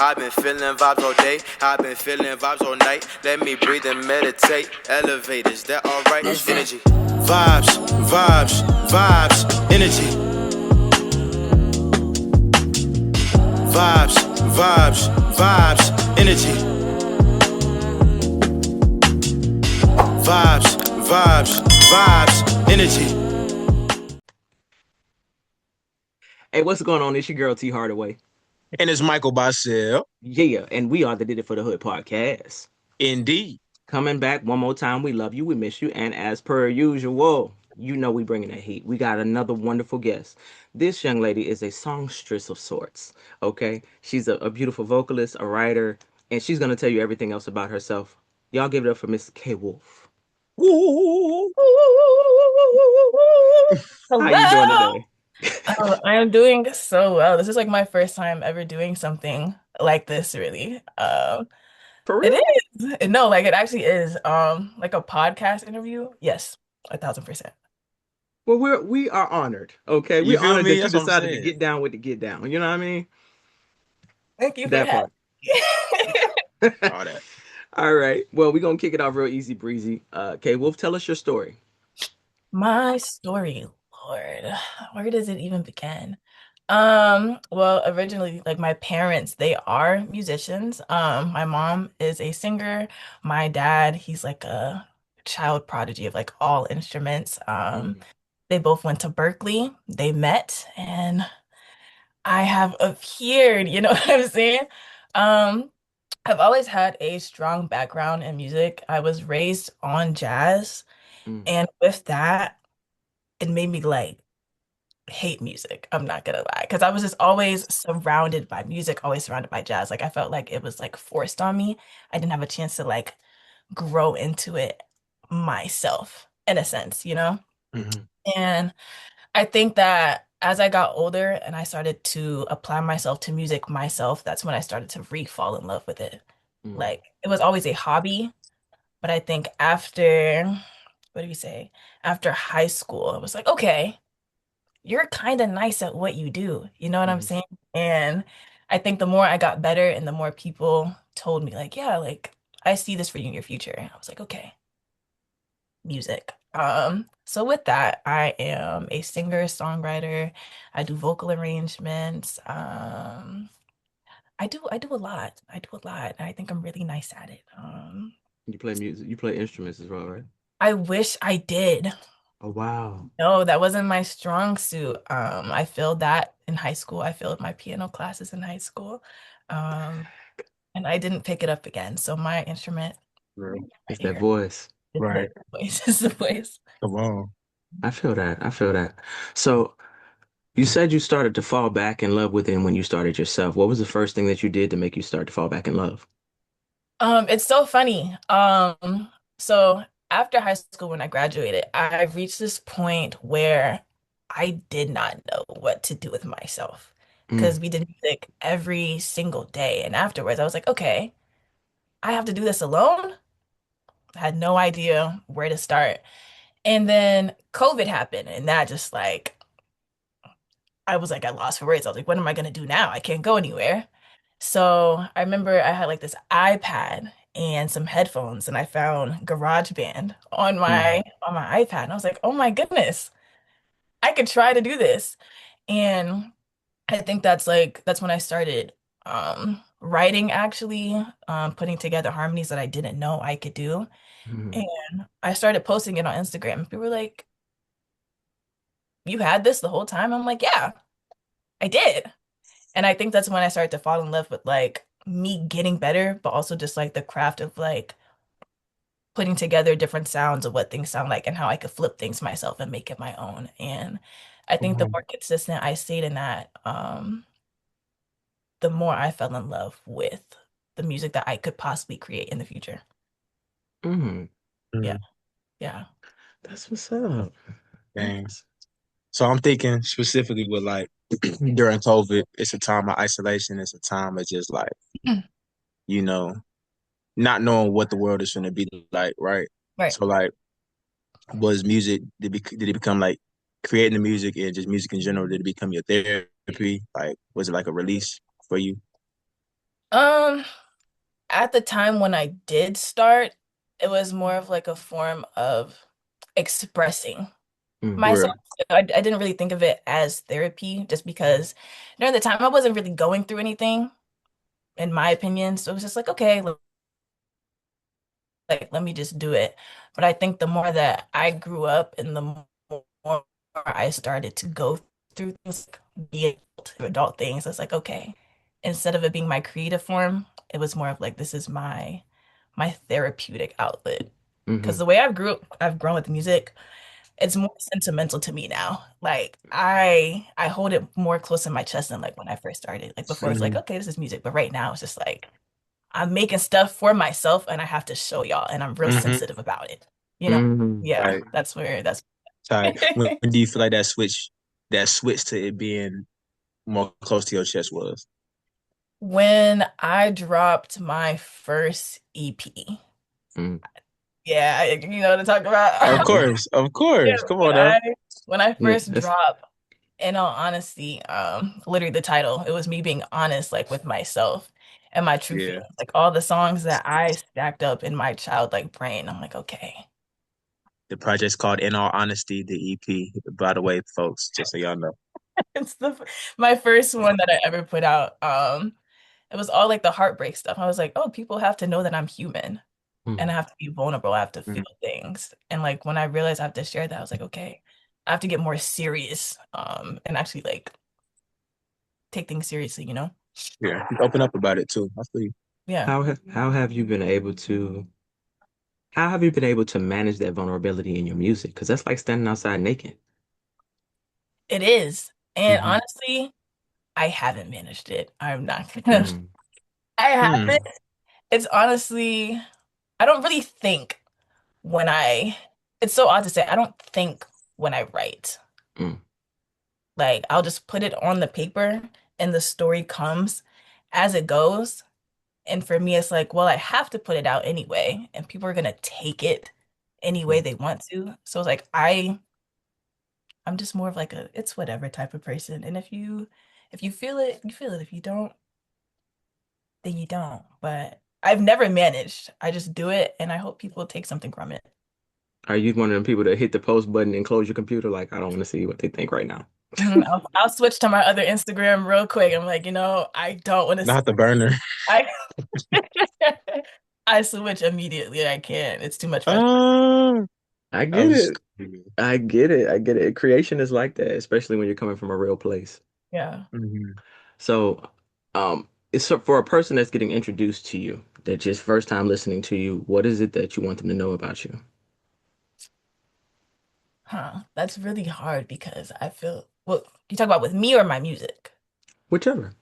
I've been feeling vibes all day. I've been feeling vibes all night. Let me breathe and meditate. Elevate, is that alright? Energy. Vibes, vibes, vibes, energy. Vibes, vibes, vibes, energy. Vibes, vibes, vibes, energy. Hey, what's going on? It's your girl T Hardaway. And it's Michael Bossell. Yeah, and we are the Did It for the Hood podcast. Indeed. Coming back one more time. We love you. We miss you. And as per usual, you know we bringing the heat. We got another wonderful guest. This young lady is a songstress of sorts. Okay, she's a beautiful vocalist, a writer, and she's gonna tell you everything else about herself. Y'all give it up for Miss K Wolf. Woo. How you doing Hello. today? I am doing so well. This is like my first time ever doing something like this, really. For It real? is. No, like it actually is. Like a podcast interview. Yes, 1,000%. Well, we are honored. Okay, You we're feel honored me? that you That's what I'm decided to saying. get down with the get down. You know what I mean? Thank you for That having part. me. All that. All right. Well, we're gonna kick it off real easy breezy. Okay, Wolf, tell us your story. My story, Lord, where does it even begin? Well, originally, like my parents, they are musicians. My mom is a singer. My dad, he's like a child prodigy of like all instruments. Mm. They both went to Berkeley. They met, and I have appeared, you know what I'm saying? Um, I've always had a strong background in music. I was raised on jazz, Mm. and with that, it made me like hate music. I'm not gonna lie, because I was just always surrounded by music, always surrounded by jazz. Like I felt like it was like forced on me. I didn't have a chance to like grow into it myself in a sense, you know? Hmm. And I think that as I got older and I started to apply myself to music myself, that's when I started to re-fall in love with it. Mm. Like it was always a hobby, but I think after, what do you say? After high school, I was like, okay, you're kind of nice at what you do. You know what I'm Hmm. saying? And I think the more I got better and the more people told me, like, yeah, like I see this for you in your future. I was like, okay, music. So with that, I am a singer, songwriter. I do vocal arrangements. I do a lot. I do a lot. And I think I'm really nice at it. You play music. You play instruments as well, right? I wish I did. Oh wow. No, that wasn't my strong suit. I failed that in high school. I failed my piano classes in high school. Um, and I didn't pick it up again. So my instrument Right. right It's that here voice. is the Right. voice. Is the voice. Come on. I feel that. I feel that. So you said you started to fall back in love with it when you started yourself. What was the first thing that you did to make you start to fall back in love? It's so funny. So after high school, when I graduated, I reached this point where I did not know what to do with myself Mm. because we did music every single day. And afterwards, I was like, okay, I have to do this alone. I had no idea where to start. And then COVID happened, and that just like, I was like, I lost for words. I was like, what am I gonna do now? I can't go anywhere. So I remember I had like this iPad and some headphones, and I found GarageBand on Mm. my iPad. And I was like, oh my goodness, I could try to do this. And I think that's when I started writing actually, putting together harmonies that I didn't know I could do. Mm. And I started posting it on Instagram. People were like, you had this the whole time? I'm like, yeah, I did. And I think that's when I started to fall in love with like me getting better, but also just like the craft of like putting together different sounds of what things sound like and how I could flip things myself and make it my own. And I think the Come more consistent I stayed in that, the more I fell in love with the music that I could possibly create in the future. Mm. Yeah, on. yeah. That's what's up. Dang. So I'm thinking specifically with like during COVID, it's a time of isolation. It's a time of just like, you know, not knowing what the world is going to be like, right? Right. So like, was music, did it become like creating the music and just music in general, did it become your therapy? Like, was it like a release for you? At the time when I did start, it was more of like a form of expressing Mm, myself. Real. I didn't really think of it as therapy just because during the time I wasn't really going through anything, in my opinion. So it was just like, okay, like let me just do it. But I think the more that I grew up and the more I started to go through things, be adult things, it's like, okay, instead of it being my creative form, it was more of like this is my therapeutic outlet. Because hmm the way I've grown with music, it's more sentimental to me now. Like I hold it more close in my chest than like when I first started. Like before it's like, Hmm. okay, this is music, but right now it's just like I'm making stuff for myself and I have to show y'all and I'm real Hmm. sensitive about it. You know? hmm Yeah, Like, that's sorry. When do you feel like that switch to it being more close to your chest was? when I dropped my first EP. mm Yeah, you know what to talk Of about. course, of Yeah, course. Come on now. when I Yeah, first that's dropped, in all honesty, literally the title, it was me being honest, like with myself and my true Yeah. feelings. Like all the songs that I stacked up in my childlike brain, I'm like, okay. The project's called In All Honesty, the EP. By the way, folks, just so y'all know. It's my first one that I ever put out. It was all like the heartbreak stuff. I was like, oh, people have to know that I'm human and I mm have to be vulnerable. I have to Mhm. feel things. And like when I realized I have to share that, I was like, okay, I have to get more serious, and actually like take things seriously, you know? Yeah. Open up about it too. I feel you. Yeah, how have you been able to manage that vulnerability in your music? Because that's like standing outside naked. it is. And hmm honestly, I haven't managed it. I'm not gonna, mm I haven't. Hmm. It's honestly, I don't really think when it's so odd to say, I don't think when I write. mm Like I'll just put it on the paper and the story comes as it goes. And for me, it's like, well, I have to put it out anyway, and people are gonna take it any way mm. they want to. So it's like I'm just more of like a it's whatever type of person. And if you feel it, you feel it. If you don't, then you don't. But I've never managed. I just do it and I hope people take something from it. Are you one of them people that hit the post button and close your computer? Like, I don't want to see what they think right now. I'll switch to my other Instagram real quick. I'm like, I don't want to see Not the burner. I I switch immediately. I can't. It's too much frustration. Uh, I I get was. it. I get it. I get it. Creation is like that, especially when you're coming from a real place. Yeah. Mhm. So, it's for a person that's getting introduced to you, that just first time listening to you, what is it that you want them to know about you? Huh. That's really hard because I feel, well, you talk about with me or my music? Whichever.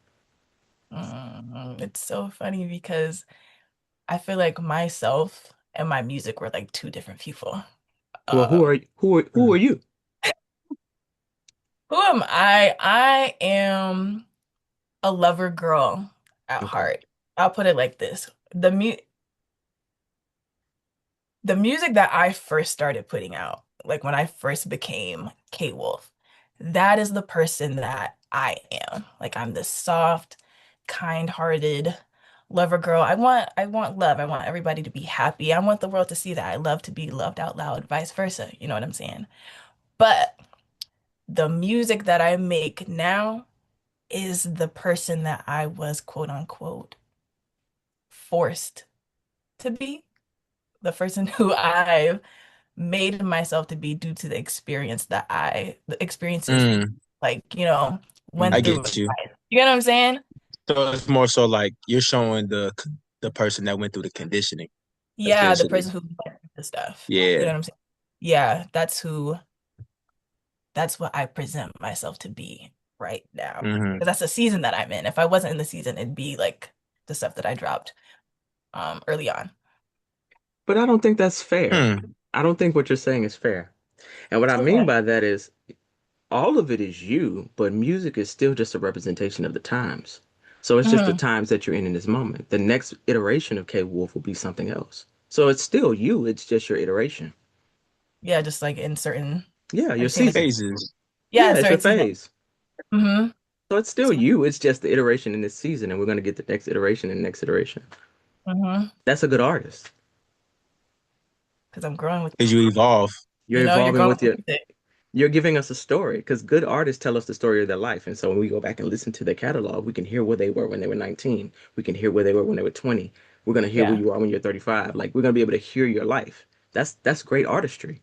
It's so funny because I feel like myself and my music were like two different people. Well, Uh, who are you? who am I? I am a lover girl at Okay. heart. I'll put it like this. The music that I first started putting out, like when I first became K Wolf, that is the person that I am. Like I'm this soft, kind-hearted lover girl. I want love. I want everybody to be happy. I want the world to see that I love to be loved out loud, vice versa. You know what I'm saying? But the music that I make now is the person that I was quote unquote forced to be, the person who I've made myself to be due to the experiences Mm, like, I went through in get you. life. You know what I'm saying? So it's more so like you're showing the person that went through the conditioning, Yeah, the essentially. person who went through the stuff. You Yeah. know what I'm saying? Yeah, that's what I present myself to be right now. Hmm. 'Cause that's the season that I'm in. If I wasn't in the season, it'd be like the stuff that I dropped early on. But I don't think that's fair. Hmm. I don't think what you're saying is fair. And what I mean Okay. by that is all of it is you, but music is still just a representation of the times. So it's just the Hmm. times that you're in this moment. The next iteration of K Wolf will be something else. So it's still you, it's just your iteration. Yeah, just like in certain, Yeah, like your you say, like, seasons. Phases. yeah, Yeah, it's your certain season. phase. Hmm. So it's still you. It's just the iteration in this season, and we're gonna get the next iteration and next iteration. Mm-hmm. That's a good artist. Because I'm growing with Because you people. evolve. You're You're evolving growing with with your. music. You're giving us a story because good artists tell us the story of their life, and so when we go back and listen to their catalog, we can hear where they were when they were 19. We can hear where they were when they were 20. We're gonna hear where Yeah, you are when you're 35. Like we're gonna be able to hear your life. That's great artistry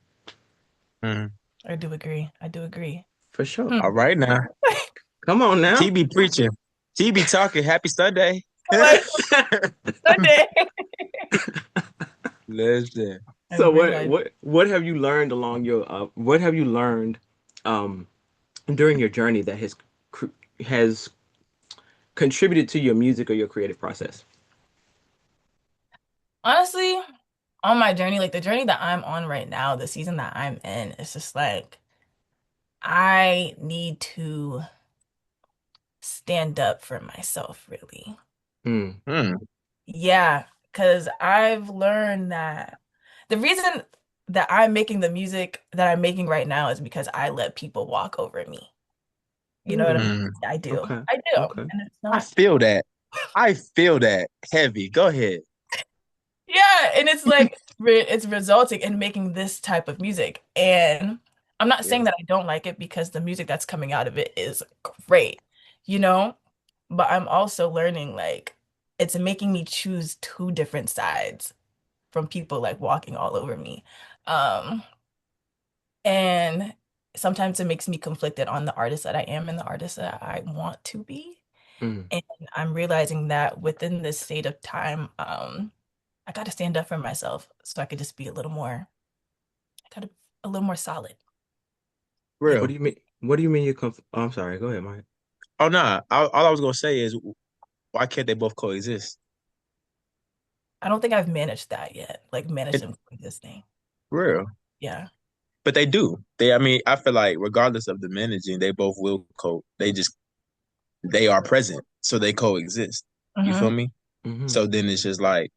Mhm. I do agree. I do agree. for sure. Hmm. All right now. Come on now. T be preaching. T be talking. Happy Sunday. Like Sunday. Listen. I So realized what have you learned along your what have you learned um during your journey that has contributed to your music or your creative process? honestly, on my journey, like the journey that I'm on right now, the season that I'm in, it's just like I need to stand up for myself, really. Hmm. Hmm. Yeah, because I've learned that the reason that I'm making the music that I'm making right now is because I let people walk over me. You know what I mean? Hmm. Hmm. I do. Okay. I do. Okay. And it's I not, feel that. I feel that heavy. Go ahead. yeah, and it's like it's resulting in making this type of music. And I'm not saying Yeah. that I don't like it because the music that's coming out of it is great, you know? But I'm also learning like it's making me choose two different sides from people like walking all over me. Um, and sometimes it makes me conflicted on the artist that I am and the artist that I want to be. Hmm. And I'm realizing that within this state of time, I got to stand up for myself so I could just be I got to a little more solid. Yeah. What Real. do you mean? What do you mean oh, I'm sorry. Go ahead, Mike. Oh, nah. All I was going to say is, why can't they both coexist? I don't think I've managed that yet, like managed It, them coexisting. real. Yeah. But they do. I mean, I feel like regardless of the managing, they both will they are present. So they coexist. You Hmm. feel me? Hmm. So then it's just like,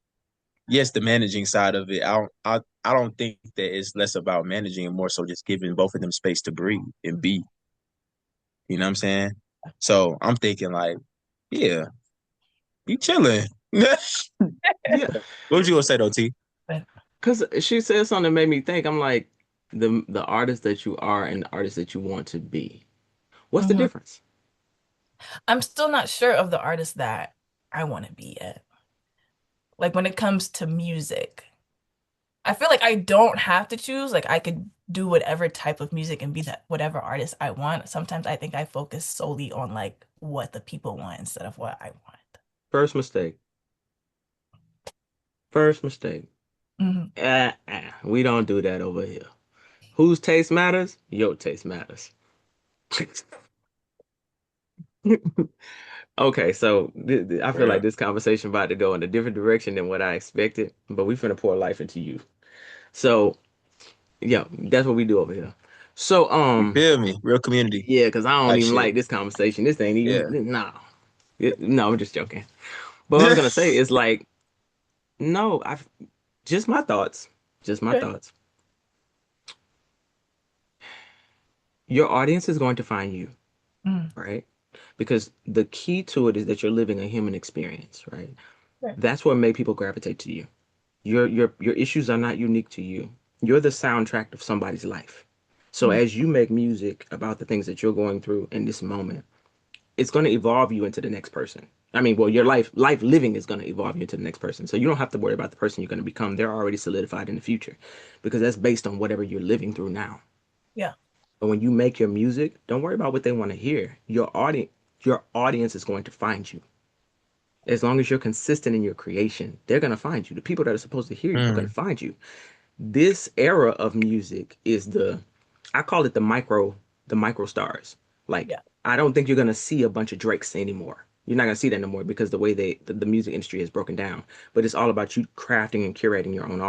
yes, the managing side of it. I don't think that it's less about managing and more so just giving both of them space to breathe and be. You know what I'm saying? So I'm thinking like, yeah, you chilling. What Yeah, would you gonna say though, T? But because she said something that made me think. I'm like, the artist that you are and the artist that you want to be. What's the mhm. difference? I'm still not sure of the artist that I want to be yet. Like when it comes to music, I feel like I don't have to choose. Like I could do whatever type of music and be that whatever artist I want. Sometimes I think I focus solely on like what the people want instead of what I want. First mistake. First mistake. Mhm. We don't do that over here. Whose taste matters? Your taste matters. Okay, so I feel like Yeah. this conversation about to go in a different direction than what I expected, but we finna pour life into you. So, yeah, that's what we do over here. So, You feel me? Real community yeah, because I don't type even shit. like this conversation. This ain't Yeah. even, no. No, I'm just joking. But what I was gonna say is like, no, I've just my thoughts. Just my Okay. thoughts. Your audience is going to find you, Mm. right? Because the key to it is that you're living a human experience, right? Okay. That's what made people gravitate to you. Your issues are not unique to you. You're the soundtrack of somebody's life. So Mm. as you make music about the things that you're going through in this moment, it's going to evolve you into the next person. I mean, well, your life living is going to evolve you into the next person. So you don't have to worry about the person you're going to become. They're already solidified in the future because that's based on whatever you're living through now. Yeah. But when you make your music, don't worry about what they want to hear. Your audience is going to find you. As long as you're consistent in your creation, they're going to find you. The people that are supposed to hear you are going to Mm, find you. This era of music is I call it the micro stars. Like Yeah. I don't think you're gonna see a bunch of Drakes anymore. You're not gonna see that anymore because the way the music industry is broken down. But it's all about you crafting and curating your own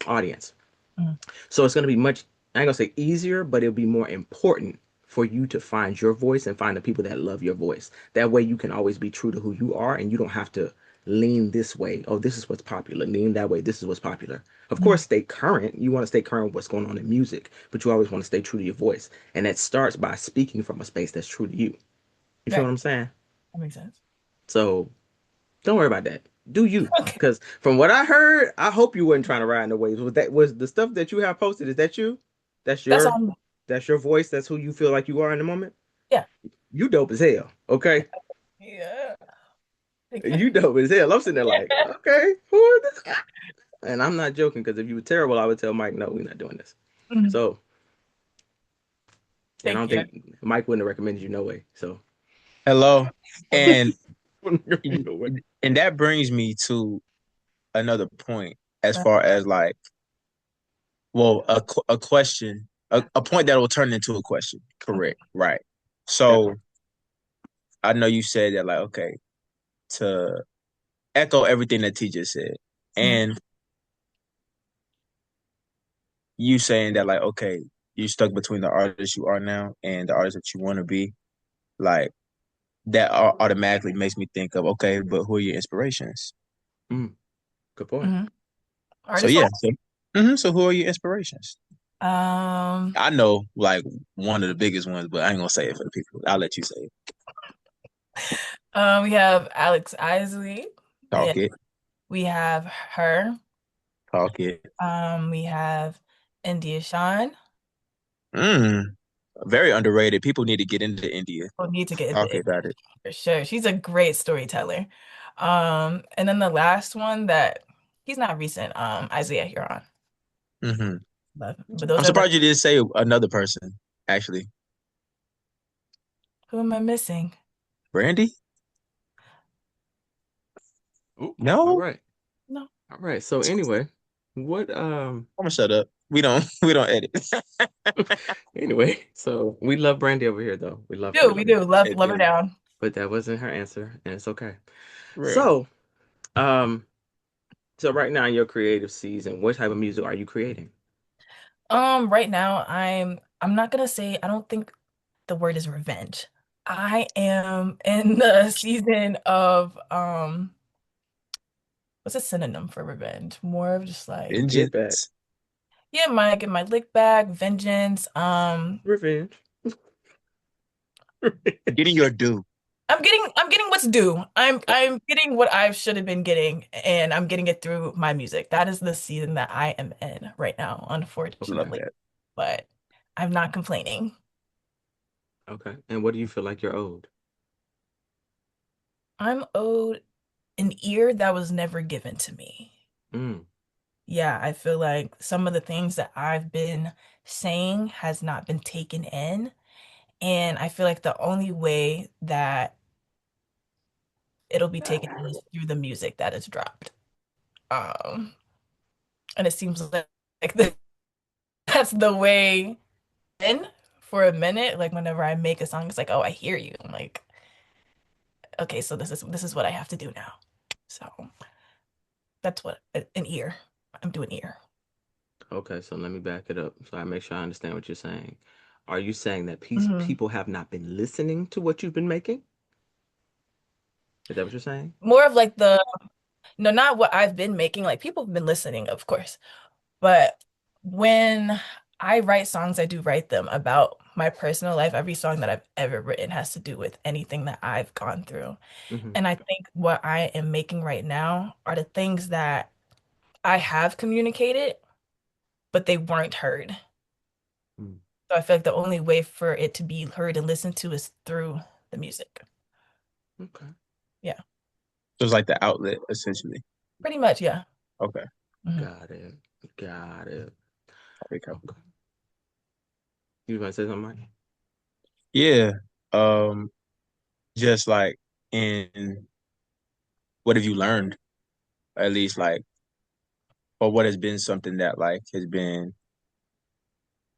audience. Mm. So it's gonna be much, I ain't gonna say easier, but it'll be more important for you to find your voice and find the people that love your voice. That way you can always be true to who you are and you don't have to lean this way. Oh, this is what's popular. Lean that way. This is what's popular. Of Mm. course, stay current. You want to stay current with what's going on in music, but you always want to stay true to your voice. And that starts by speaking from a space that's true to you. You feel Right. what I'm saying? That makes sense. So don't worry about that. Do you? Okay. Because from what I heard, I hope you weren't trying to ride no waves. Was the stuff that you have posted? Is that you? That's That's your on. that's your voice. That's who you feel like you are in the moment. Yeah. You dope as hell. Okay, Yeah. you dope as hell. I'm sitting there like, okay, who is this guy? And I'm not joking because if you were terrible, I would tell Mike, no, we're not doing this. Mhm. So, and I Thank don't you. think Mike wouldn't have recommended you no way. So, Hello. And wouldn't recommend you no way. and that brings me to another point as Uh, far as like, well, a question, a point that will turn into a question. Correct. Right. That So part. I know you said that like, okay, to echo everything that T just said. mhm. And you saying that like, okay, you're stuck between the artist you are now and the artist that you want to be, like that automatically makes me think of, okay, but who are your inspirations? Mm, good point. Mhm. So Artist yeah, wise. so who are your inspirations? Um, I know like one of the biggest ones, but I ain't gonna say it for the people. I'll let you say it. we have Alex Isley. Yeah, Talk it, we have her. talk it. We have India Shawn. Mm, very underrated. People need to get into India. We'll need to get into Talk it about it. for sure. She's a great storyteller. And then the last one that he's not recent, Isaiah Huron. Hmm. But I'm those are the surprised you didn't say another person. Actually, who am I missing? Brandy? Ooh, all No, right. No. All right. So anyway, what I'm gonna shut up. We don't we don't edit. anyway, so we love Brandy over here though. We love her. We do. Love her Dude, down. But that wasn't her answer, and it's okay. real. So, um, so right now in your creative season, what type of music are you creating? Right now I'm not gonna say I don't think the word is revenge. I am in the season of what's a synonym for revenge? More of just like Get back. Vengeance. yeah, my get my lick back, vengeance. Revenge. Getting your due. I'm getting what's due. I'm getting what I should have been getting, and I'm getting it through my music. That is the season that I am in right now, Love unfortunately. that. But I'm not complaining. Okay. And what do you feel like you're owed? I'm owed an ear that was never given to me. Mm, Yeah, I feel like some of the things that I've been saying has not been taken in. And I feel like the only way that it'll be taken in is through the music that is dropped. Um, and it seems like that's the way in for a minute. Like whenever I make a song, it's like, oh, I hear you. I'm like, okay, so this is what I have to do now. So that's what an ear. I'm doing ear. okay, so let me back it up so I make sure I understand what you're saying. Are you saying that Mhm. people have not been listening to what you've been making? Is that what you're saying? More of like the no, not what I've been making. Like people have been listening, of course. But when I write songs, I do write them about my personal life. Every song that I've ever written has to do with anything that I've gone through. Hmm. And I think what I am making right now are the things that I have communicated, but they weren't heard. So I feel like the only way for it to be heard and listened to is through the music. Okay. Yeah, So it's like the outlet, essentially. pretty much. Yeah. Okay. Mhm. Got it. Got it. There you go. Okay. You want to say something, Mike? Yeah. Um, just like in what have you learned? At least like, or what has been something that like has been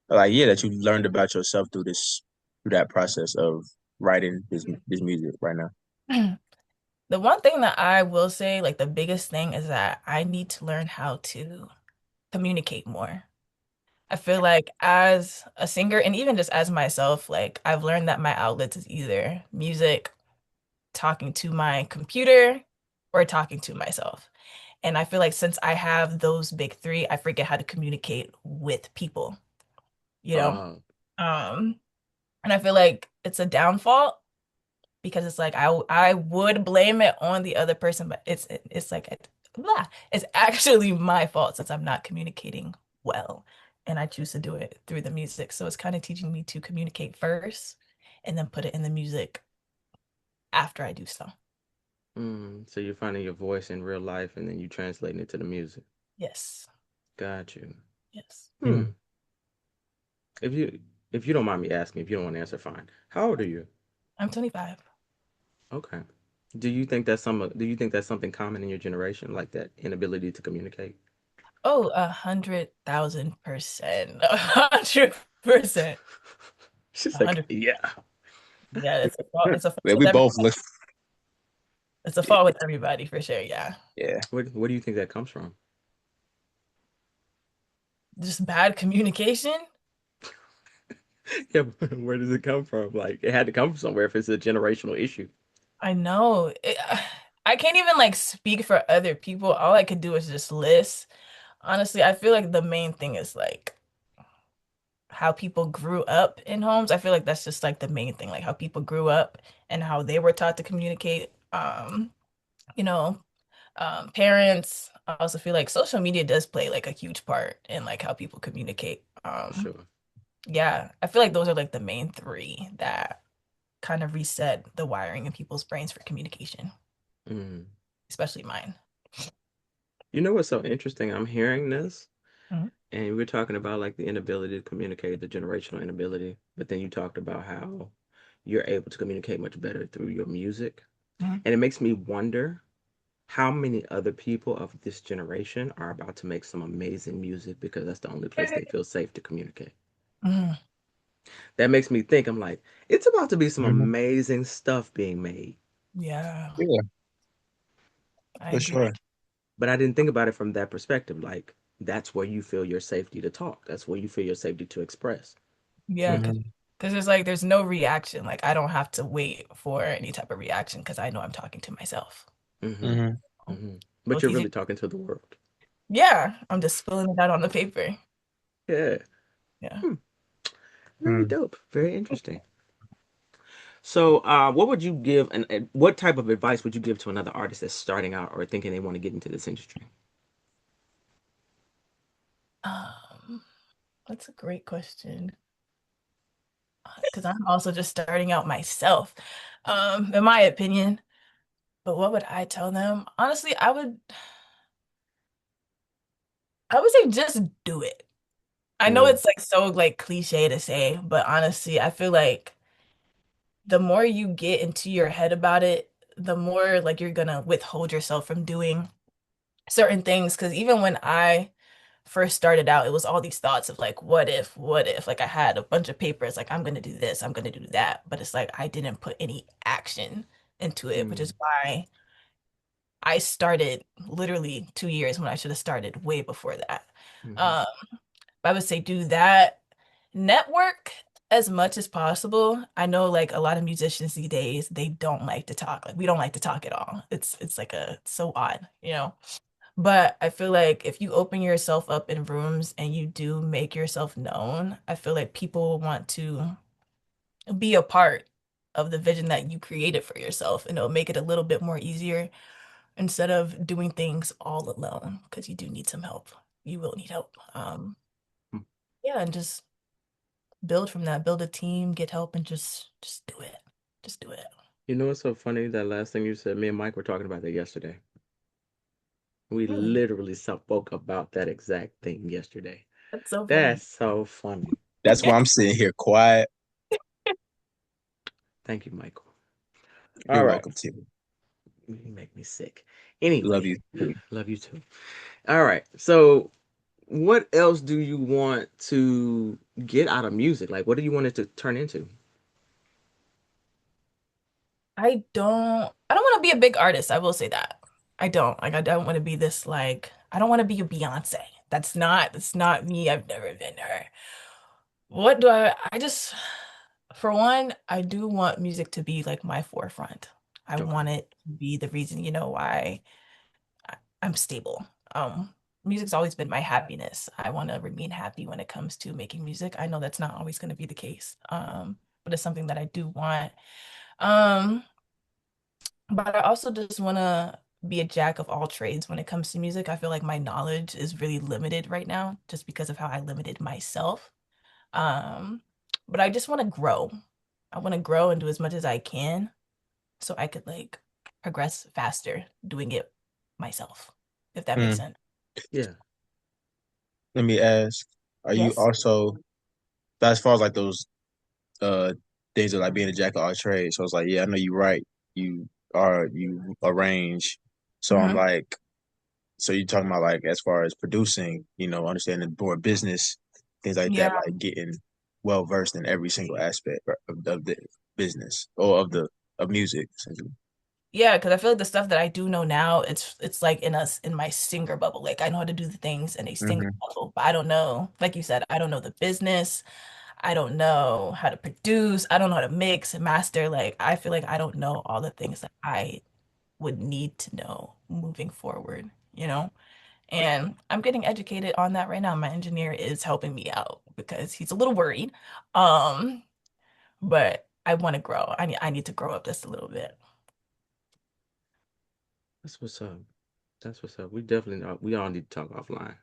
like, yeah, that you learned about yourself through through that process of writing this music right now. The one thing that I will say, like the biggest thing, is that I need to learn how to communicate more. I feel like as a singer and even just as myself, like I've learned that my outlets is either music, talking to my computer, or talking to myself. And I feel like since I have those big three, I forget how to communicate with people, you know? Uh, Um, and I feel like it's a downfall because it's like I would blame it on the other person, but it's like blah, it's actually my fault since I'm not communicating well, and I choose to do it through the music. So it's kind of teaching me to communicate first and then put it in the music after I do so. So you're finding your voice in real life and then you translating it to the music. Yes. Got you. Yes. Hmm. If you don't mind me asking, if you don't want to answer, fine. How old are you? I'm 25. Okay. Do you think that's something common in your generation, like that inability to communicate? Oh, 100,000%. 100%. She's like, 100. yeah. Yeah, it's a fault. It's a fault Man, with we both everybody. look. It's a fault with everybody for sure. Yeah. Yeah. What do you think that comes from? Just bad communication. Yeah, where does it come from? Like, it had to come from somewhere if it's a generational issue. I know. I can't even like speak for other people. All I could do is just list. Honestly, I feel like the main thing is like how people grew up in homes. I feel like that's just like the main thing, like how people grew up and how they were taught to communicate. You know, parents. I also feel like social media does play like a huge part in like how people communicate. For sure. Yeah, I feel like those are like the main three that kind of reset the wiring in people's brains for communication, Mm. especially mine. You know what's so interesting? I'm hearing this, Mhm. and we're talking about like the inability to communicate, the generational inability, but then you talked about how you're able to communicate much better through your music. Mhm. And it makes me wonder how many other people of this generation are about to make some amazing music because that's the only place they feel safe to communicate. Mhm. That makes me think, I'm like, it's about to be some Mhm. amazing stuff being made. Yeah, Yeah, I for agree. sure. But I didn't think about it from that perspective. Like, that's where you feel your safety to talk. That's where you feel your safety to express. Yeah, Hmm. Hmm. because there's like there's no reaction. Like I don't have to wait for any type of reaction because I know I'm talking to myself. Hmm. Hmm. Hmm. So But it's you're easy. really talking to the world. Yeah, I'm just spilling it out on the paper. Yeah. Yeah. Hmm. Very Hmm. dope. Very interesting. So, what would you give, and what type of advice would you give to another artist that's starting out or thinking they want to get into this industry? Um, that's a great question. Because I'm also just starting out myself, in my opinion. But what would I tell them? Honestly, I would say just do it. I know Mm, it's like so like cliche to say, but honestly, I feel like the more you get into your head about it, the more like you're gonna withhold yourself from doing certain things. Because even when I first started out, it was all these thoughts of like, what if? Like I had a bunch of papers, like I'm gonna do this, I'm gonna do that, but it's like I didn't put any action into it, which is mm, why I started literally 2 years when I should have started way before that. mhm, Um, I would say do that. Network as much as possible. I know like a lot of musicians these days, they don't like to talk. Like we don't like to talk at all. It's like it's so odd, you know. But I feel like if you open yourself up in rooms and you do make yourself known, I feel like people want to be a part of the vision that you created for yourself, and it'll make it a little bit more easier instead of doing things all alone because you do need some help. You will need help. mm. Yeah, and just build from that, build a team, get help, and just do it. Just do it. You know what's so funny? That last thing you said, me and Mike were talking about that yesterday. We Really? literally spoke about that exact thing yesterday. That's so funny. That's so funny. That's why I'm sitting here quiet. Thank you, Michael. You're All right. welcome, Tim. You make me sick. Love Anyway, you too. love you too. All right. So, what else do you want to get out of music? Like, what do you want it to turn into? I don't want to be a big artist. I will say that. I don't. Like I don't want to be this like I don't want to be a Beyonce. That's not me. I've never been her. What do I just for one, I do want music to be like my forefront. I Okay. want it to be the reason, why I'm stable. Music's always been my happiness. I want to remain happy when it comes to making music. I know that's not always going to be the case. But it's something that I do want. Um, but I also just want to be a jack of all trades when it comes to music. I feel like my knowledge is really limited right now just because of how I limited myself. Um, but I just want to grow. I want to grow and do as much as I can so I could like progress faster doing it myself, if that makes Mm. sense. Yeah. Let me ask, are you Yes. also, as far as like those uh things of like being a jack of all trades? So it's like, yeah, I know you're right. You arrange. So I'm Hmm. like, so you're talking about like as far as producing, understanding more business, things like that, Yeah. like getting well versed in every single aspect of the business or of music, essentially. Yeah, because I feel like the stuff that I do know now, it's like in my singer bubble. Like I know how to do the things in a singer Hmm. bubble, but I don't know, like you said, I don't know the business. I don't know how to produce. I don't know how to mix and master. Like I feel like I don't know all the things that I would need to know moving forward, you know? And I'm getting educated on that right now. My engineer is helping me out because he's a little worried. Um, but I want to grow. I need to grow up just a little bit. That's what's up. That's what's up. We definitely we all need to talk offline.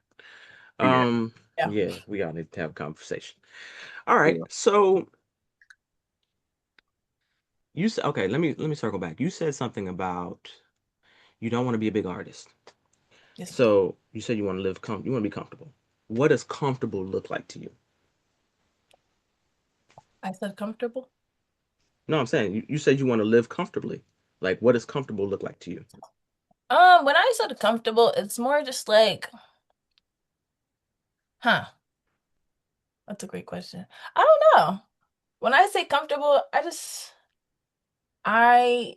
Yeah, Yeah. Yeah, we all need to have a conversation. All right. yeah. So you said okay, let me circle back. You said something about you don't want to be a big artist. Yes. So you said you want to be comfortable. What does comfortable look like to you? I said comfortable. No, I'm saying you said you want to live comfortably. Like what does comfortable look like to you? When I said comfortable, it's more just like, huh, that's a great question. I don't know. When I say comfortable, I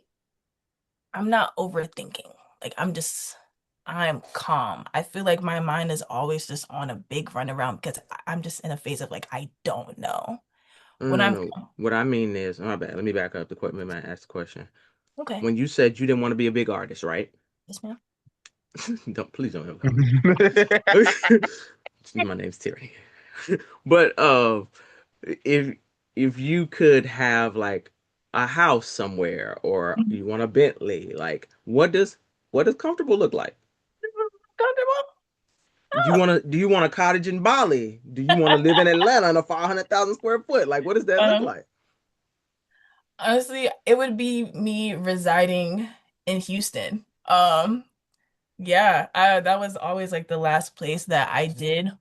I'm not overthinking. Like I'm calm. I feel like my mind is always just on a big runaround because I'm just in a phase of like I don't know. No, When no, I'm no. What I mean is, my bad. Let me back up the question. Let me ask the question. okay, When you said you didn't want to be a big artist, right? yes, ma'am. Don't please don't ever call me that. My name's Terry. But if if you could have like a house somewhere or Mhm. you want a Bentley, like what does comfortable look like? Comfortable? Do you want a cottage in Bali? Do you want to live in Atlanta in a 500,000 square foot? Like what does that look Um, like? Honestly, it would be me residing in Houston. Yeah, that was always like the last place that I did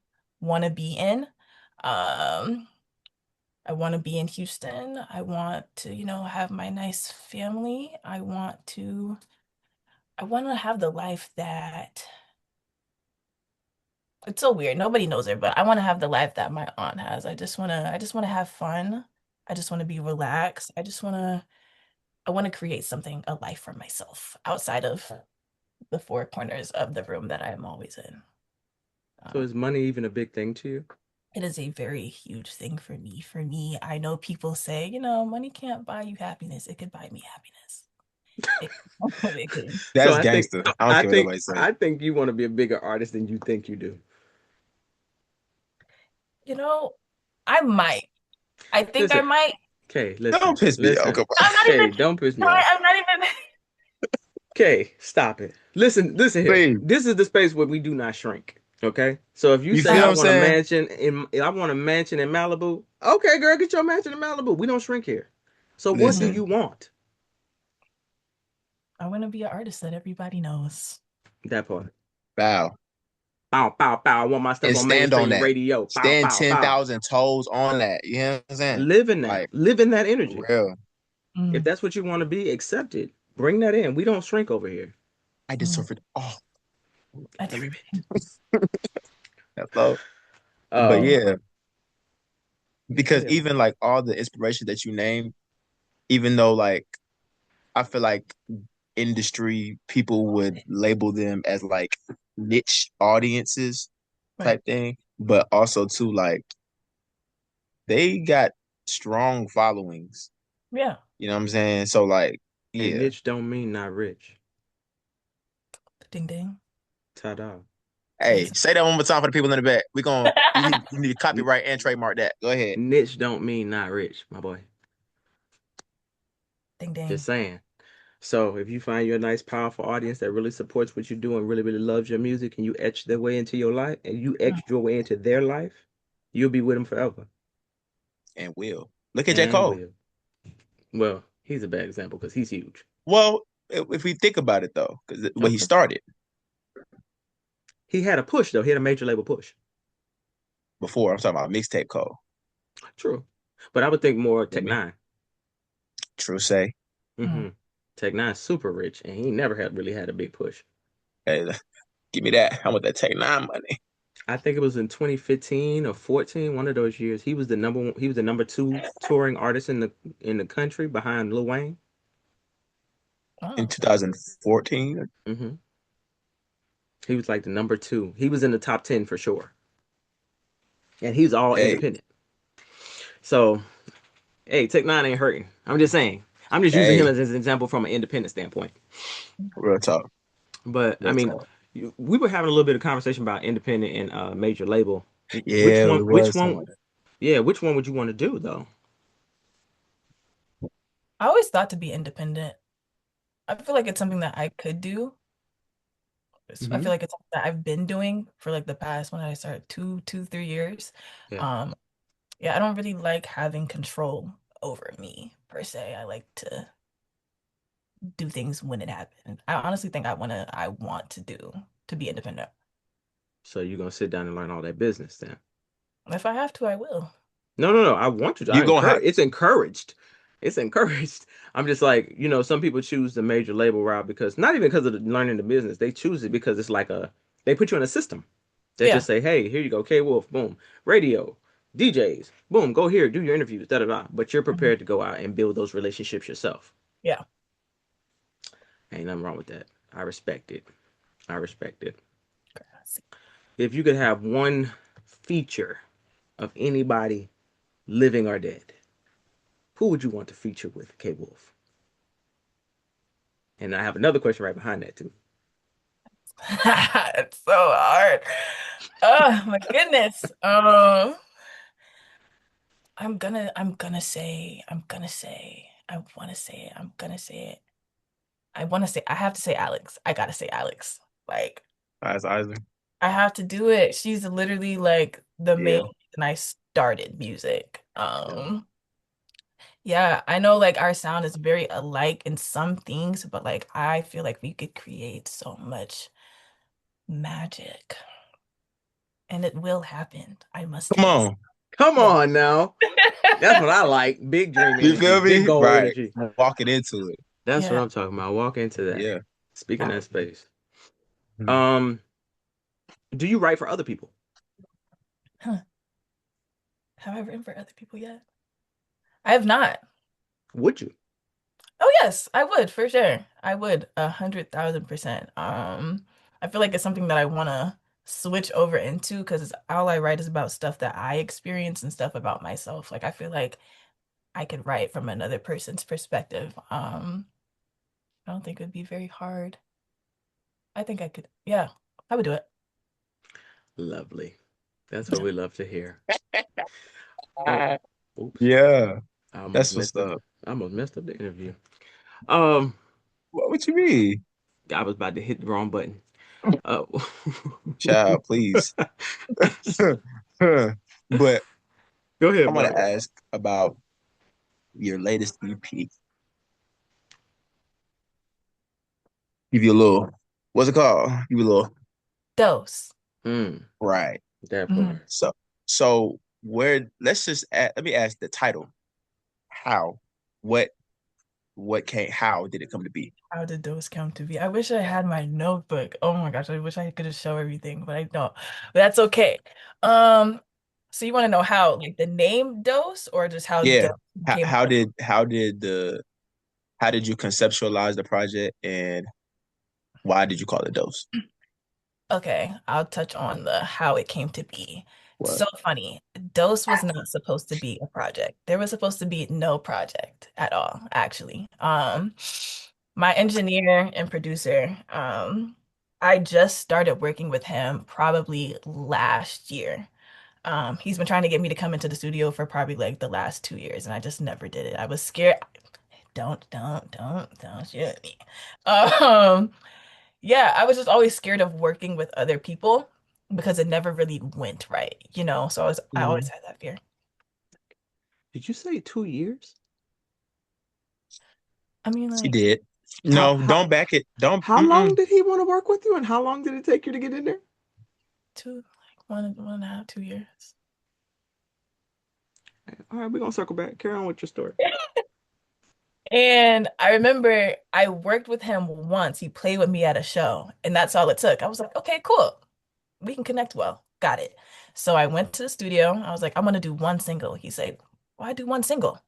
want to be in. Um, I want to be in Houston. I want to, have my nice family. I want to have the life that it's so weird. Nobody knows her, but I want to have the life that my aunt has. I just want to have fun. I just want to be relaxed. I want to create something, a life for myself outside of the four corners of the room that I am always in. So Uh, is money even a big thing to you? it is a very huge thing for me. For me, I know people say, money can't buy you happiness. It could buy me happiness. It, it could. So That's gangster. I don't I care what think nobody say. I think you want to be a bigger artist than you think you do. You know, I might. I think I Listen, might. okay, Don't piss me off. listen. Come I'm not even. Okay, don't piss me Sorry, off. I'm not even. Okay, stop it. Listen here. Please. This is the space where we do not shrink. Okay, so if you You say feel what I I'm want a saying? mansion I want a mansion in Malibu. Okay, girl, get your mansion in Malibu. We don't shrink here. So what do Listen, you want? I want to be an artist that everybody knows. That part. bow Bow, bow, bow. I want my stuff and on stand on mainstream that. radio. Bow, Stand bow, bow. 10,000 toes on that. You know what I'm saying? Live in that. Like, Live in that for energy. real. If Mm, that's what you want to be, accept it. Bring that in. We don't shrink over here. I mm. deserve it all. Every That's bit. Hello. But Um, mm, yeah, go because ahead, man. even like all the inspiration that you named, even though like I feel like industry people would label them as like niche audiences right. type thing, but also too like they got strong followings. Yeah. You know what I'm saying? So like, And yeah. niche don't mean not rich. Ding ding. Ta-da. Hey, Thanks. say that one more time for the people in the back. You need to copyright and trademark that. Go ahead. Niche don't mean not rich, my boy. Ding Just ding. saying. So if you find you a nice, powerful audience that really supports what you do and really, really loves your music, and you etch their way into your life, and you Mm. etched your way into their life, you'll be with them forever. And will. Look at J. And Cole. will. Well, he's a bad example because he's huge. Well, if we think about it though, because when he Okay. started He had a push though. He had a major label push. before, I'm talking about mixtape Cole. True. But I would think more You Tech me? Nine. True say. Mm-hmm. Mm. Tech Nine's super rich, and he never had really had a big push. Hey, give me that. I want that Tech Nine money. I think it was in 2015 or 14, one of those years. He was the number one, he was the number two touring artist in the country behind Lil Wayne. In Oh. 2014. Hmm. He was like the number two. He was in the top 10 for sure. And he's all Hey, independent. So, hey, Tech Nine ain't hurting. I'm just saying. I'm just using him hey, as an example from an independent standpoint. real talk. But I Real mean, talk. we were having a little bit of conversation about independent and major label. Which Yeah, one? we Which was talking one? about that. Yeah, which one would you want to do though? I always thought to be independent. I feel like it's something that I could do. I Hmm. feel like it's something that I've been doing for like the past when I started 3 years. Yeah. Um, yeah, I don't really like having control over me per se. I like to do things when it happens. I honestly think I want to be independent. So you're gonna sit down and learn all that business then? If I have to, I will. No, no, no. I want you to. I You gonna encourage. have It's encouraged. It's encouraged. I'm just like, some people choose the major label route because not even because of learning the business. They choose it because it's like they put you in a system. They Yeah. just say, hey, here you go, K Wolf, boom, radio, DJs, boom, go here, do your interviews, da da da. But you're Mhm. prepared to go out and build those relationships yourself. Yeah. Ain't nothing wrong with that. I respect it. I respect it. If you could have one feature of anybody living or dead, who would you want to feature with K Wolf? And I have another question right behind that too. It's so hard. Oh my goodness. I have to say Alex. I gotta say Alex. Like, as Isaac. I have to do it. She's literally like the main Yeah. reason I started music. Yeah. Yeah, I know like our sound is very alike in some things, but like I feel like we could create so much magic. And it will happen. I must Come trust. on. Come Yeah. on now. That's what I like. Big dream You energy, feel big me? goal Right. energy. Walking into it. That's what Yeah. I'm talking about. Walk into that. Yeah. Speak in that space. Mhm. Um, do you write for other people? Huh. Have I written for other people yet? I have not. Would you? Oh yes, I would for sure. I would 100,000%. I feel like it's something that I want to switch over into because all I write is about stuff that I experience and stuff about myself. Like I feel like I could write from another person's perspective. I don't think it would be very hard. I think I could. Yeah, I would do it. Lovely. That's what we love to hear. Oh, oops. Yeah. I almost That's what's messed up. up. I almost messed up the interview. Um, What you mean? I was about to hit the wrong button. Uh, Child, please. But Go I ahead, want to bro. ask about your latest EP. Give you a little, what's it called? Give you a little, Dose. Mm, right. that Mhm. part. So let me ask the title. How? What, how did it come to be? How did those come to be? I wish I had my notebook. Oh my gosh, I wish I could just show everything, but I don't. But that's okay. Um, so you want to know how, like the name Dose, or just how Yeah. Dose came about? How did you conceptualize the project and why did you call it Dose? Okay, I'll touch on the how it came to be. It's What? so funny. Dose was not supposed to be a project. There was supposed to be no project at all, actually. My engineer and producer, I just started working with him probably last year. He's been trying to get me to come into the studio for probably like the last 2 years, and I just never did it. I was scared. Don't shoot me. Um, yeah, I was just always scared of working with other people because it never really went right, you know? So I always Mhm. had that fear. Did you say 2 years? I mean, She like did. How No, how don't back it. Don't. how long did he want to work with you, and how long did it take you to get in there? two, like one and a half, 2 years. All right, we're gonna circle back. Carry on with your story. And I remember I worked with him once. He played with me at a show, and that's all it took. I was like, okay, cool. We can connect well. Got it. So I went to the studio. I was like, I'm gonna do one single. He said, why do one single?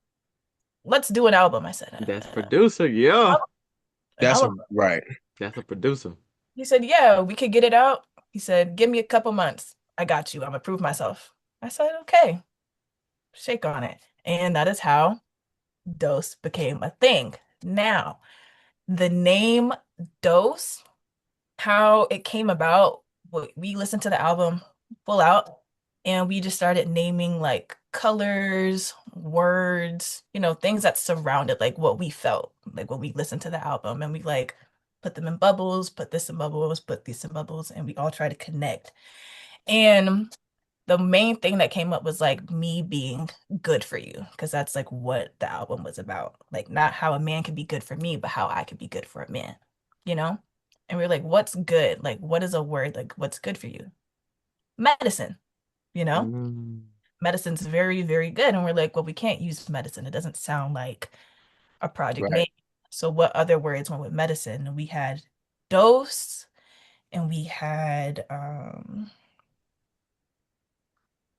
Let's do an album. I said, That's producer, yeah. an That's a album. right. That's a producer. He said, yeah, we could get it out. He said, give me a couple months. I got you. I'm gonna prove myself. I said, okay, shake on it. And that is how Dose became a thing. Now, the name Dose, how it came about, we listened to the album full out and we just started naming like colors, words, things that surrounded like what we felt, like when we listened to the album and we like put them in bubbles, put this in bubbles, put this in bubbles, and we all try to connect. And the main thing that came up was like me being good for you, because that's like what the album was about. Like not how a man can be good for me, but how I can be good for a man, you know? And we are like, what's good? Like, what is a word? Like, what's good for you? Medicine, you know? Mm. Medicine's very, very good. And we're like, well, we can't use medicine. It doesn't sound like a project name. Right. So what other words went with medicine? And we had dose and we had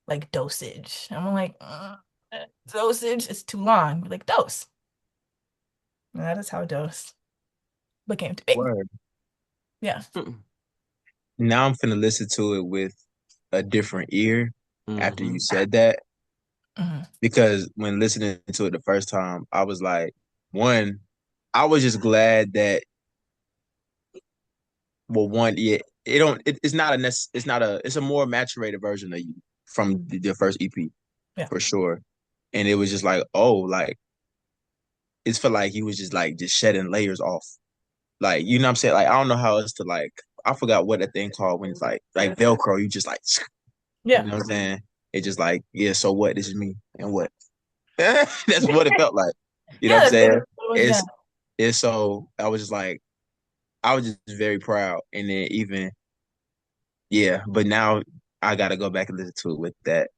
like dosage. And I'm like, dosage is too long. We're like dose. And that is how dose became to be. Word. Yeah. Mm. Now I'm finna listen to it with a different ear after you Mhm. said that, Mhm. because when listening to it the first time, I was like, one, I was just glad that, well, one, yeah, it's not it's not it's a more maturated version of you from the first EP Yeah. for sure. And it was just like, oh, like it's felt like he was just shedding layers off. Like, you know what I'm saying? Like, I don't know how else to like, I forgot what that thing called when it's like Velcro, you just like, you Yeah. know what I'm saying? It's just like, yeah, so what? This is me. And what? That's what it felt like. You know what I'm Yeah, that's saying? what it was, yeah. It's so I was just like, I was just very proud. And then even, yeah, but now I gotta go back and listen to it with that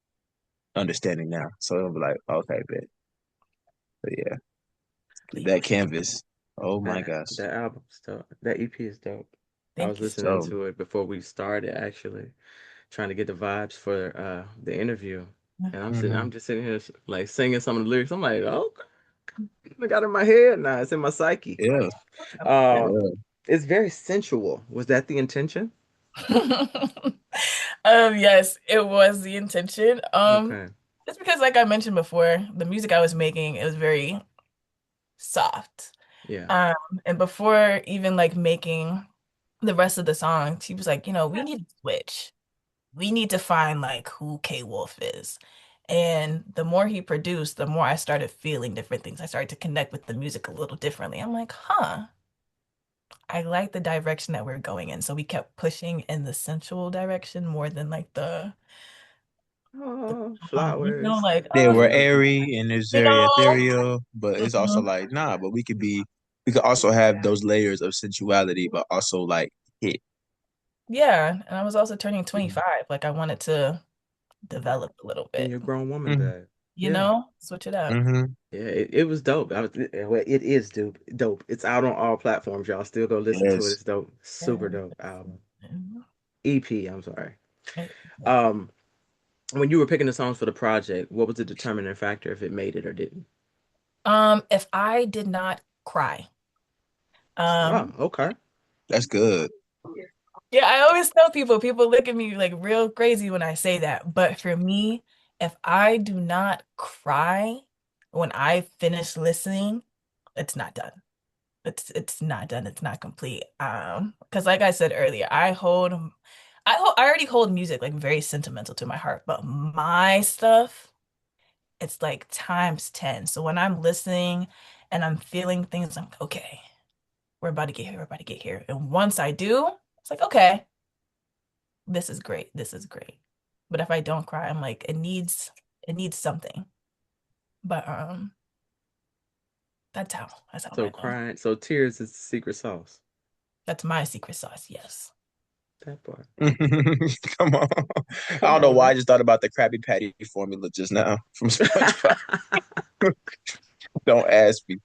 understanding now. So it'll be like, okay, bet. But yeah, that canvas. Oh my gosh. That album's dope. That EP is dope. I Thank was you. listening So to it before we started, actually, trying to get the vibes for the interview. And I'm mhm. just sitting here like singing some of the lyrics. I'm like, oh, I got it in my head now. It's in my psyche. Yeah, for Uh, real. it's very sensual. Was that the intention? Yes, it was the intention. Okay. Just because, like I mentioned before, the music I was making, it was very soft. Yeah. Um, and before even like making the rest of the songs, he was like, we need to switch. We need to find like who K Wolf is. And the more he produced, the more I started feeling different things. I started to connect with the music a little differently. I'm like, huh, I like the direction that we're going in. So we kept pushing in the sensual direction more than like the Oh, flowers. like, They were Yeah. airy and it's you very know, ethereal, but it's also mhm. like, nah, but we could also have those layers of sensuality, but also like hit. Yeah. And I was also turning 25. Like I wanted to develop a little In bit, your grown woman Mm-hmm. bag. Yeah. switch it up. Mm-hmm. Yeah, it was dope. Well, it is dope. Dope. It's out on all platforms. Y'all still go listen to it. Yes. It's dope. Super Yeah. dope album. Mhm. EP, I'm sorry. Um, when you were picking the songs for the project, what was the determining factor if it made it or didn't? If I did not cry, Oh, um, okay. That's good. yeah, I always tell people look at me like real crazy when I say that. But for me, if I do not cry when I finish listening, it's not done. It's not done. It's not complete. Because like I said earlier, I already hold music like very sentimental to my heart, but my stuff, it's like times 10. So when I'm listening and I'm feeling things. I'm like, okay, we're about to get here. We're about to get here. And once I do, it's like, okay, this is great. This is great. But if I don't cry, I'm like, it needs something. But that's how So I know. crying, so tears is the secret sauce. That's my secret sauce. Yes. That part. Come on. I Come don't know why I on. just thought about the Krabby Patty formula just now from SpongeBob. Don't ask me.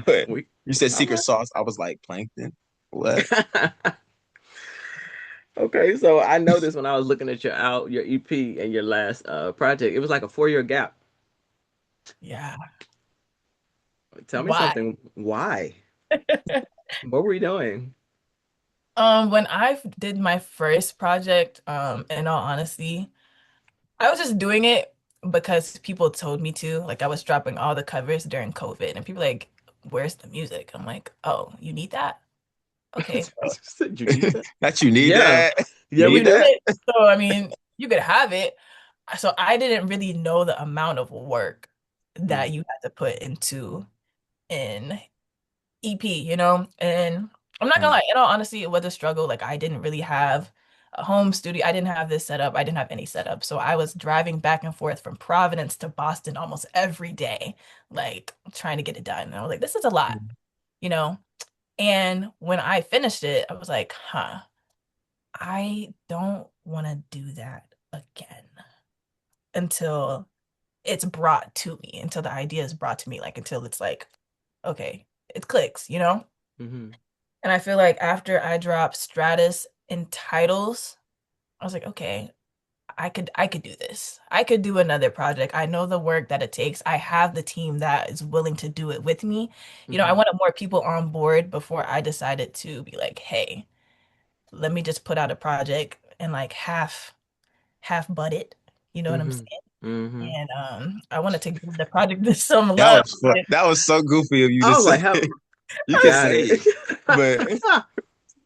But we you said all secret sauce. I was like, plankton? What? right. Okay, so I noticed when I was looking at your EP and your last project, it was like a 4 year gap. Yeah. Tell me Why? something. Why? What were we doing? When I did my first project, in all honesty, I was just doing it because people told me to. Like I was dropping all the covers during COVID, and people like, "Where's the music?" I'm like, "Oh, you need that? Okay, so Did you need that? That you need Yeah. that? You Yeah, you we need need that? do. it. So I mean, you could have it." So I didn't really know the amount of work that Mm, you had to put into an EP, you know? And I'm not gonna mm, lie, in all honesty, it was a struggle. Like I didn't really have a home studio. I didn't have this set up. I didn't have any setup. So I was driving back and forth from Providence to Boston almost every day, like trying to get it done. And I was like, this is a lot, Mm. you know? And when I finished it, I was like, huh, I don't want to do that again until it's brought to me, until the idea is brought to me, like until it's like, okay, it clicks, you know? mhm, And I feel like after I dropped Stratus and Titles, I was like, okay, I could do this. I could do another project. I know the work that it takes. I have the team that is willing to do it with me. You know, I mhm, wanted more people on board before I decided to be like, hey, let me just put out a project and like half butt it. You know what I'm mhm, saying? mhm. And I wanted to give the project some That love. was that was so goofy of you to I was say. like, how You can got say it. it, but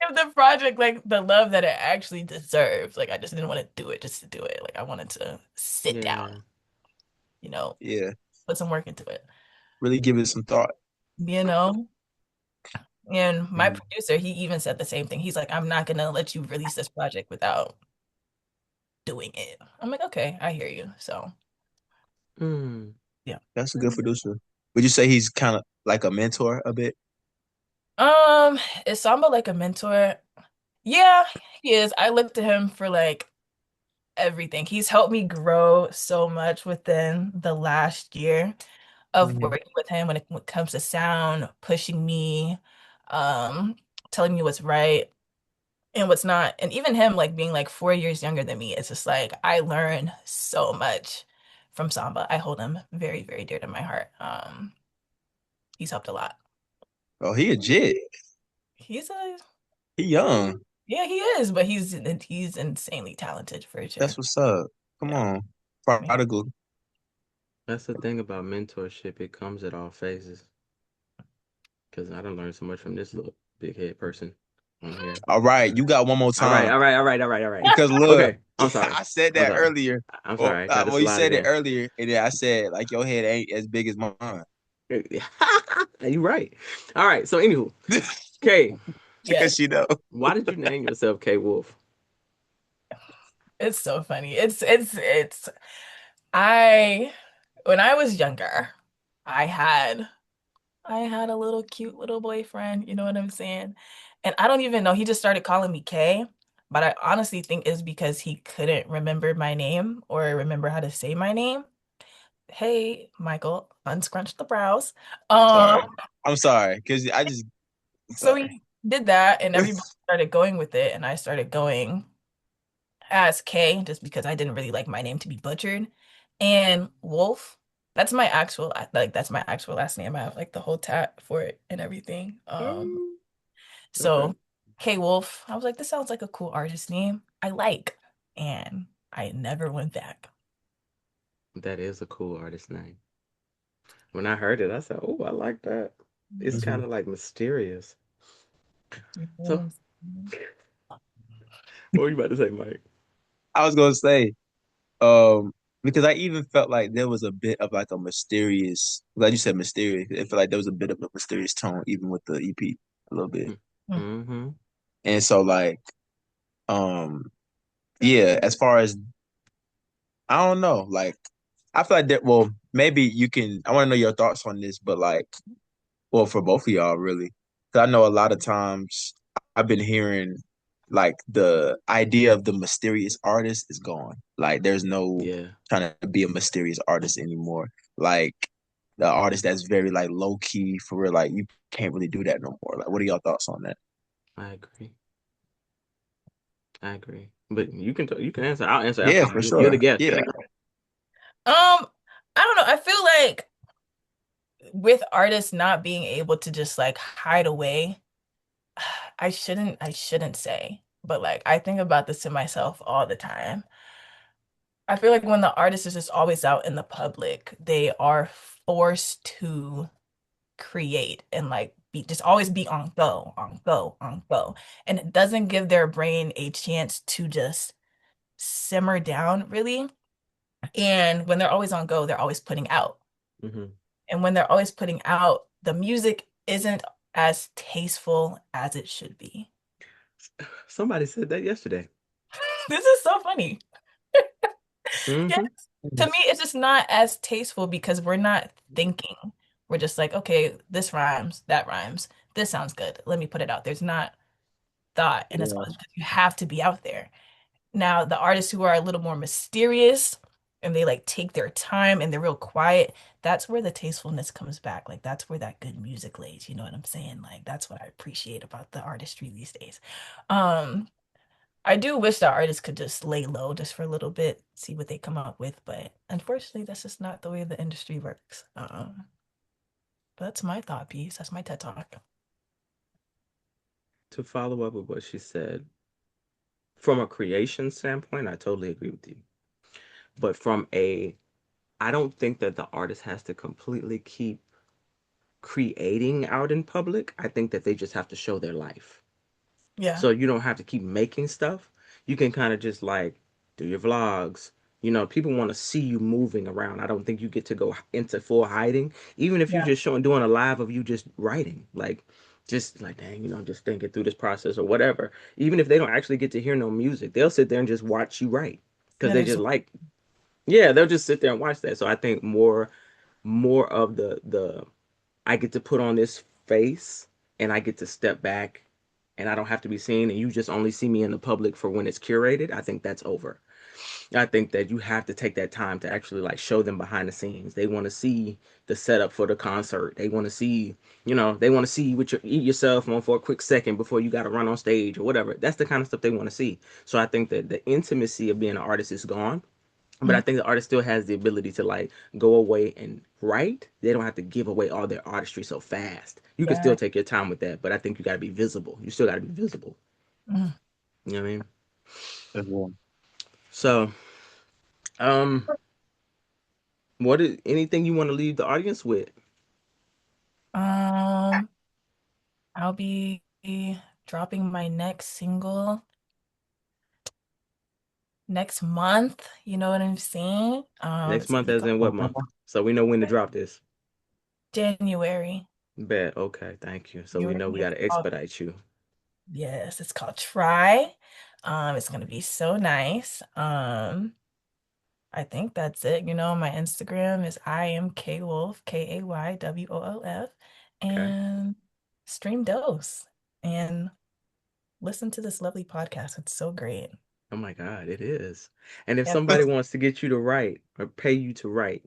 Give the project like the love that it actually deserves. Like I just didn't want to do it just to do it. Like I wanted to sit down, Yeah. you know, yeah, put some work into it, really give it some thought. you know? And my Mm, producer, he even said the same thing. He's like, I'm not gonna let you release this project without doing it. I'm like, okay, I hear you. So mm, yeah. That's a good producer. Would you say he's kind of like a mentor a bit? Um, is Samba like a mentor? Yeah, he is. I look to him for like everything. He's helped me grow so much within the last year of Hmm. working with him when it comes to sound, pushing me, um, telling me what's right and what's not. And even him like being like 4 years younger than me, it's just like I learned so much from Samba. I hold him very, very dear to my heart. He's helped a lot. Oh, he a jit. He's a He young. Yeah, he is, but he's insanely talented for sure. That's what's up. Come Yeah. on, I mean, prodigal. that's the thing about mentorship. It comes at all phases. Because I don't learn so much from this little big head person on here. All right, you got one more All right, time all right, all right, all right, all right. because look, Okay, I'm sorry. I said I'm that sorry. earlier. I'm Well, sorry. I tried to well, you slide it said it in. earlier, and then I said like your head ain't as big as mine. You're right. All right. So, anywho, K, yes, Because you know. why did you name yourself K Wolf? it's so funny. It's I when I was younger, I had I had a little cute little boyfriend, you know what I'm saying? And I don't even know, he just started calling me Kay, but I honestly think it's because he couldn't remember my name or remember how to say my name. Hey, Michael, unscrunch the brows. Um, Sorry. I'm sorry because I just so sorry. he did that and everybody started going with it, and I started going as Kay just because I didn't really like my name to be butchered. And Wolf, that's my actual last name. I have like the whole tat for it and everything. Mm, okay. So K Wolf, I was like, this sounds like a cool artist name. I like, and I never went back. That is a cool artist name. When I heard it, I said, "Oh, I like that." It's Mhm. kind of like mysterious. You know what So, I'm saying? what were you about to say, Mike? I was gonna say, um, because I even felt like there was a bit of like a mysterious, like you said, mysterious. It felt like there was a bit of a mysterious tone even with the EP a little bit. Mm-hmm. And so like, um, yeah, as far as I don't know, like I feel like that. Well, maybe you can. I want to know your thoughts on this, but like, well, for both of y'all, really, because I know a lot of times I've been hearing like the idea of the mysterious artist is gone. Like, there's no Yeah, trying to be a mysterious artist anymore. Like the artist that's very like low key for real. Like you can't really do that no more. Like, what are y'all thoughts on that? I agree. I agree. But you can answer. I'll answer after Yeah, you. for You're sure. the guest. Yeah, I don't know. I feel like with artists not being able to just like hide away, I shouldn't say, but like I think about this to myself all the time. I feel like when the artist is just always out in the public, they are forced to create and like be just always be on go, on go, on go. And it doesn't give their brain a chance to just simmer down really. And when they're always on go, they're always putting out. Hmm. And when they're always putting out, the music isn't as tasteful as it should be. Somebody said that yesterday. This is so funny. Yes. Hmm. To me, it's just not as tasteful because we're not thinking. We're just like, okay, this rhymes, that rhymes. This sounds good. Let me put it out. There's not thought, and it's yeah, because you have to be out there. Now, the artists who are a little more mysterious and they like take their time and they're real quiet, that's where the tastefulness comes back. Like that's where that good music lays. You know what I'm saying? Like that's what I appreciate about the artistry these days. Um, I do wish that artists could just lay low just for a little bit, see what they come up with, but unfortunately, that's just not the way the industry works. But that's my thought piece. That's my TED Talk. To follow up with what she said, from a creation standpoint, I totally agree with you. But I don't think that the artist has to completely keep creating out in public. I think that they just have to show their life. Yeah, So you don't have to keep making stuff. You can kind of just like do your vlogs. People want to see you moving around. I don't think you get to go into full hiding. Even if you're yeah, just showing doing a live of you just writing, like just like dang, just thinking through this process or whatever. Even if they don't actually get to hear no music, they'll sit there and just watch you write because that they is. just like, yeah, they'll just sit there and watch that. So I think more of the I get to put on this face and I get to step back and I don't have to be seen and you just only see me in the public for when it's curated. I think that's over. I think that you have to take that time to actually like show them behind the scenes. They want to see the setup for the concert. They want to see, they want to see what you eat yourself on for a quick second before you got to run on stage or whatever. That's the kind of stuff they want to see. So I think that the intimacy of being an artist is gone. But I Mm, think the artist still has the ability to like go away and write. They don't have to give away all their artistry so fast. You can still that. take your time with that, but I think you got to be visible. You still got to be visible. Mm. You know what I mean? as well. So, um, what is anything you want to leave the audience with? Um, I'll be dropping my next single next month. You know what I'm saying? Next It's gonna month, be as called in what month? So we know when to drop this. January. Bet. Okay, thank you. So we January. know we got It's to called, expedite you. yes, it's called Try. It's gonna be so nice. I think that's it. You know, my Instagram is I am K Wolf, KAYWOLF, Okay. and stream dose and listen to this lovely podcast. It's so great. Oh my God, it is. And if Yeah. somebody wants to get you to write or pay you to write,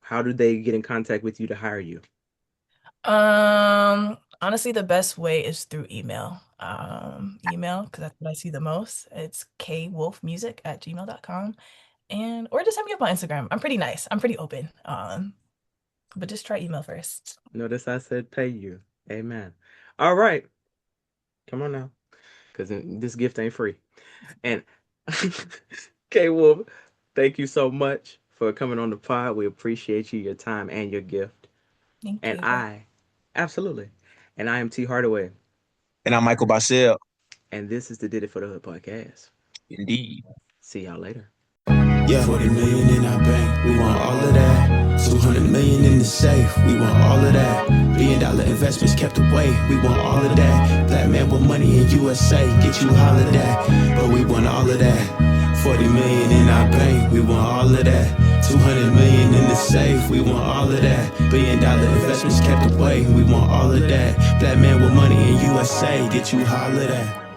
how do they get in contact with you to hire you? Honestly, the best way is through email. Email, because that's what I see the most. It's kwolfmusic@gmail.com. And or just hit me up on Instagram. I'm pretty nice. I'm pretty open. But just try email first. Notice I said pay you. Amen. All right. Come on now. Because this gift ain't free. And K Wolf, thank you so much for coming on the pod. We appreciate you, your time, and your gift. Thank And you. absolutely. And I am T Hardaway. And I'm Michael Basel. And this is the Did It for the Hood podcast. Indeed. See y'all later. Yeah, 40 million in our bank, we want all of that. 200 million in the safe, we want all of that. $1 billion investments kept away, we want all of that. Black man with money in USA, get you hollered at, but we want all of that. 40 million in our bank, we want all of that. 200 million in the safe, we want all of that. $1 billion investments kept away, we want all of that. Black man with money in USA, get you hollered at.